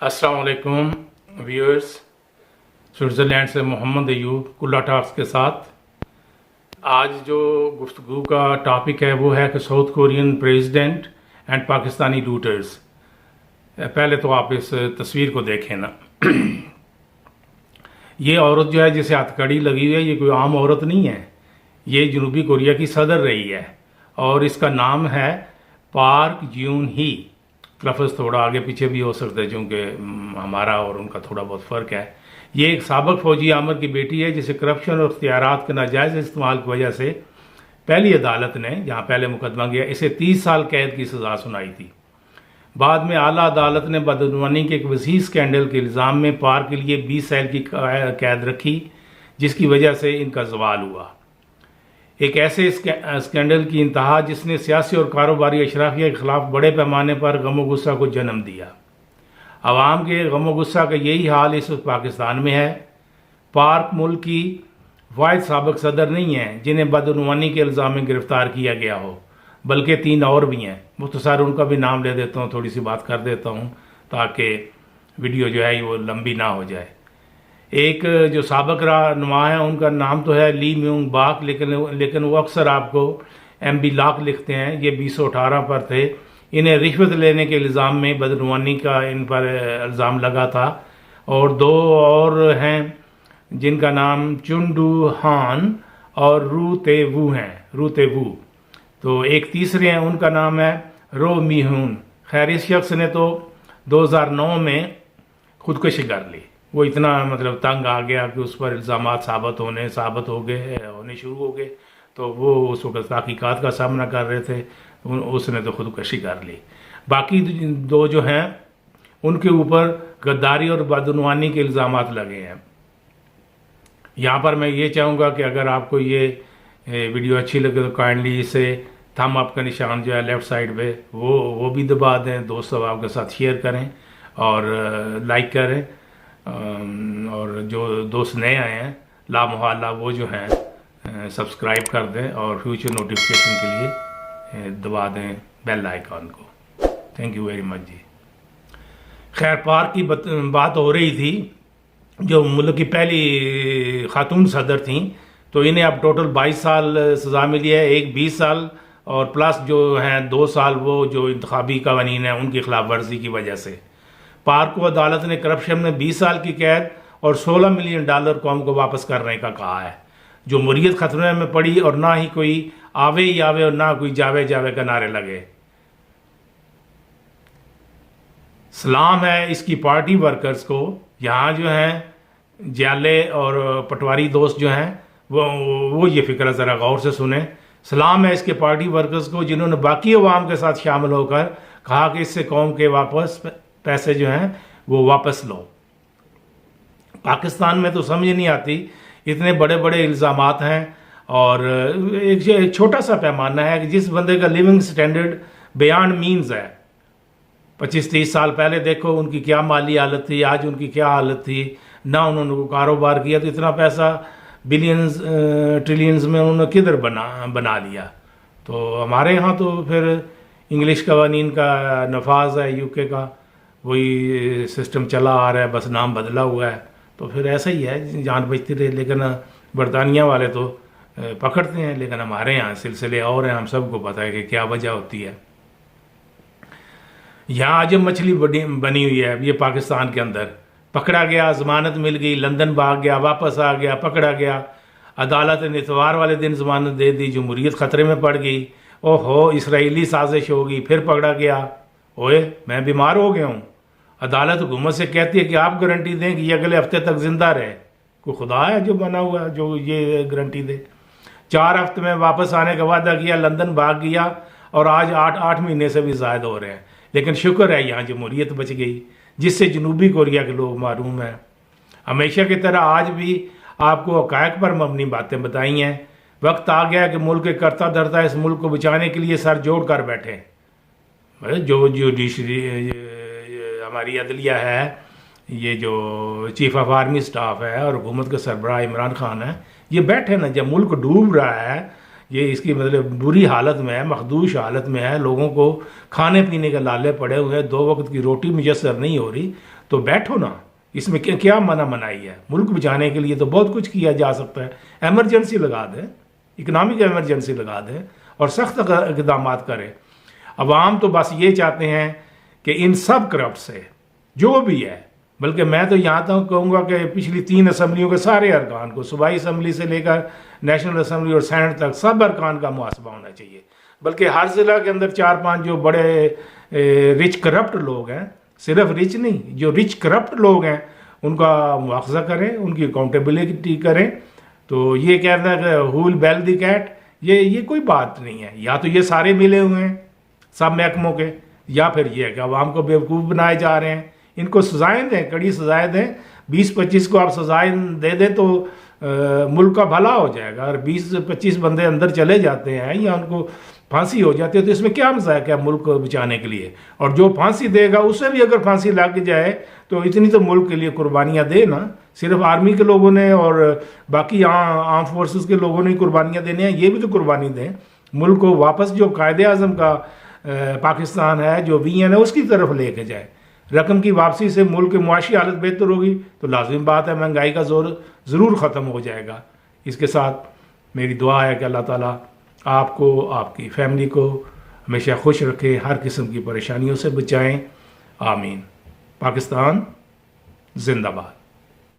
अस्सलाम वालेकुम viewers. Switzerland से मोहम्मद अयूब कुल्ला टॉक्स के साथ आज जो गुफ्तगू का टॉपिक है वो है कि south Korean president and Pakistani looters. पहले तो आप इस तस्वीर को देखें ना। ये औरत जो है जिसे हथकड़ी लगी हुई है, ये कोई आम औरत नहीं है। ये जनूबी कोरिया की सदर रही है और इसका नाम है पार्क जून ही। लफ्ज़ थोड़ा आगे पीछे भी हो सकता है क्योंकि हमारा और उनका थोड़ा बहुत फ़र्क है। ये एक साबिक फौजी आमर की बेटी है जिसे करप्शन और इख्तियारात के नाजायज़ इस्तेमाल की वजह से पहली अदालत ने, जहाँ पहले मुकदमा गया, इसे 30 साल कैद की सज़ा सुनाई थी। बाद में आला अदालत ने बदनवानी के एक वसी स्कैंडल के इल्ज़ाम में पार्क के लिए 20 साल की कैद रखी, जिसकी वजह से इनका जवाल हुआ। एक ऐसे स्कैंडल की इंतहा जिसने सियासी और कारोबारी अशराफिया के खिलाफ बड़े पैमाने पर गम व गुस्सा को जन्म दिया। अवाम के गम व गुस्सा का यही हाल इस वक्त पाकिस्तान में है। पार्क मुल्क की वाहिद साबिक सदर नहीं है जिन्हें बदनवानी के इल्ज़ाम में गिरफ्तार किया गया हो, बल्कि 3 और भी हैं। मुख्तसर उनका भी नाम ले देता हूँ, थोड़ी सी बात कर देता हूँ ताकि वीडियो जो है वो लंबी ना हो जाए। एक जो साबिक रहनुमा है उनका नाम तो है ली म्यूंग बाक, लेकिन वो अक्सर आपको MB लाक लिखते हैं। ये 2018 पर थे। इन्हें रिश्वत लेने के इल्ज़ाम में बदनवानी का इन पर इल्ज़ाम लगा था। और 2 और हैं जिनका नाम चुंडू हान और रू तेवू हैं, रू तेवू। तो एक तीसरे हैं, उनका नाम है रो मीहून। खैर, इस शख्स ने तो 2009 में खुदकुशी कर ली। वो इतना तंग आ गया कि उस पर इल्ज़ामात साबित होने शुरू हो गए। तो वो उस वक्त तहकीकात का सामना कर रहे थे, उसने तो खुदकुशी कर ली। बाकी 2 जो हैं उनके ऊपर गद्दारी और बदनवानी के इल्ज़ामात लगे हैं। यहाँ पर मैं ये चाहूँगा कि अगर आपको ये वीडियो अच्छी लगे तो काइंडली इसे थम अप का निशान जो है लेफ़्ट साइड पे वो भी दबा दें, दोस्तों आपके साथ शेयर करें और लाइक करें। और जो दोस्त नए आए हैं लामोहल्ला वो जो हैं सब्सक्राइब कर दें और फ्यूचर नोटिफिकेशन के लिए दबा दें बेल आइकॉन को। थैंक यू वेरी मच जी। खैर, पार्क की बात हो रही थी जो मुल्क की पहली खातून सदर थी। तो इन्हें अब टोटल 22 साल सज़ा मिली है, एक 20 साल और प्लस जो हैं 2 साल वो जो इंतखाबी कवानीन है उनकी खिलाफ वर्जी की वजह से। पार्क को अदालत ने करप्शन में 20 साल की कैद और $16 मिलियन कौम को वापस करने का कहा है। जो मुरीयत खतरे में पड़ी और ना ही कोई आवे ही आवे और ना कोई जावे जावे का नारे लगे। सलाम है इसकी पार्टी वर्कर्स को। यहाँ जो हैं जाले और पटवारी दोस्त जो हैं वो ये फिक्र ज़रा गौर से सुने। सलाम है इसके पार्टी वर्कर्स को जिन्होंने बाकी अवाम के साथ शामिल होकर कहा कि इससे कौम के वापस पैसे जो हैं वो वापस लो। पाकिस्तान में तो समझ नहीं आती, इतने बड़े बड़े इल्ज़ामात हैं और एक छोटा सा पैमाना है कि जिस बंदे का लिविंग स्टैंडर्ड बियॉन्ड मीन्स है। 25-30 साल पहले देखो उनकी क्या माली हालत थी, आज उनकी क्या हालत थी। ना उन्होंने कारोबार किया तो इतना पैसा बिलियंस ट्रिलियंस में उन्होंने किधर बना लिया। तो हमारे यहाँ तो फिर इंग्लिश कवानीन का नफाज है, UK का वही सिस्टम चला आ रहा है, बस नाम बदला हुआ है। तो फिर ऐसा ही है, जान बचती रहे। लेकिन बरतानिया वाले तो पकड़ते हैं, लेकिन हमारे यहाँ सिलसिले और हैं। हम सबको पता है कि क्या वजह होती है। यहाँ आज मछली बनी हुई है, ये पाकिस्तान के अंदर पकड़ा गया, जमानत मिल गई, लंदन भाग गया, वापस आ गया, पकड़ा गया। अदालत ने इतवार वाले दिन जमानत दे दी, जमहूरियत खतरे में पड़ गई। ओहो, इसराइली साजिश होगी, फिर पकड़ा गया। ओए, मैं बीमार हो गया हूँ। अदालत हुकूमत से कहती है कि आप गारंटी दें कि ये अगले हफ्ते तक जिंदा रहे। कोई खुदा है जो बना हुआ है जो ये गारंटी दे। 4 हफ्ते में वापस आने का वादा किया, लंदन भाग गया और आज 8 महीने से भी ज़ायद हो रहे हैं। लेकिन शुक्र है यहाँ जमहूरियत बच गई, जिससे जनूबी कोरिया के लोग महरूम हैं। हमेशा की तरह आज भी आपको हक़ाइक़ पर मबनी बातें बताई हैं। वक्त आ गया कि मुल्क के करता धरता इस मुल्क को बचाने के लिए सर जोड़ कर बैठे। जो जुडिशरी हमारी अदलिया है, ये जो चीफ ऑफ आर्मी स्टाफ है और हुकूमत के सरबराह इमरान खान है, ये बैठे ना। जब मुल्क डूब रहा है, ये इसकी बुरी हालत में है, मखदूश हालत में है, लोगों को खाने पीने के लाले पड़े हुए हैं, 2 वक्त की रोटी मुयसर नहीं हो रही, تو بیٹھو نا، اس میں کیا منع منائی ہے؟ ملک بچانے کے لیے تو بہت کچھ کیا جا سکتا ہے، ایمرجنسی لگا دیں، اکنامک ایمرجنسی لگا دیں اور سخت اقدامات کریں۔ عوام تو بس یہ چاہتے ہیں کہ ان سب کرپٹ سے جو بھی ہے، بلکہ میں تو یہاں تک کہوں گا کہ پچھلی 3 اسمبلیوں کے سارے ارکان کو، صوبائی اسمبلی سے لے کر نیشنل اسمبلی اور سینٹ تک، سب ارکان کا محاسبہ ہونا چاہیے، بلکہ ہر ضلع کے اندر 4-5 جو بڑے رچ کرپٹ لوگ ہیں، صرف رچ نہیں، جو رچ کرپٹ لوگ ہیں ان کا مواخذہ کریں، ان کی اکاؤنٹیبلٹی کریں۔ تو یہ کہنا ہے کہ ہول بیل دی کیٹ، یہ کوئی بات نہیں ہے۔ یا تو یہ سارے ملے ہوئے ہیں سب محکموں کے، یا پھر یہ ہے کہ عوام کو بیوقوف بنائے جا رہے ہیں۔ ان کو سزائیں دیں، کڑی سزائیں دیں۔ 20-25 کو آپ سزائیں دے دیں تو ملک کا بھلا ہو جائے گا۔ اگر 20-25 بندے اندر چلے جاتے ہیں یا ان کو پھانسی ہو جاتی ہے تو اس میں کیا مذاق ہے ملک کو بچانے کے لیے؟ اور جو پھانسی دے گا اسے بھی اگر پھانسی لگ جائے تو اتنی تو ملک کے لیے قربانیاں دے نا۔ صرف آرمی کے لوگوں نے اور باقی آرم فورسز کے لوگوں نے قربانیاں دینے ہیں، یہ بھی تو قربانی دیں۔ ملک کو واپس جو قائد اعظم کا پاکستان ہے، جو ویژن ہے، اس کی طرف لے کے جائے۔ رقم کی واپسی سے ملک کی معاشی حالت بہتر ہوگی تو لازم بات ہے مہنگائی کا زور ضرور ختم ہو جائے گا۔ اس کے ساتھ میری دعا ہے کہ اللہ تعالیٰ آپ کو، آپ کی فیملی کو ہمیشہ خوش رکھے، ہر قسم کی پریشانیوں سے بچائیں، آمین۔ پاکستان زندہ باد۔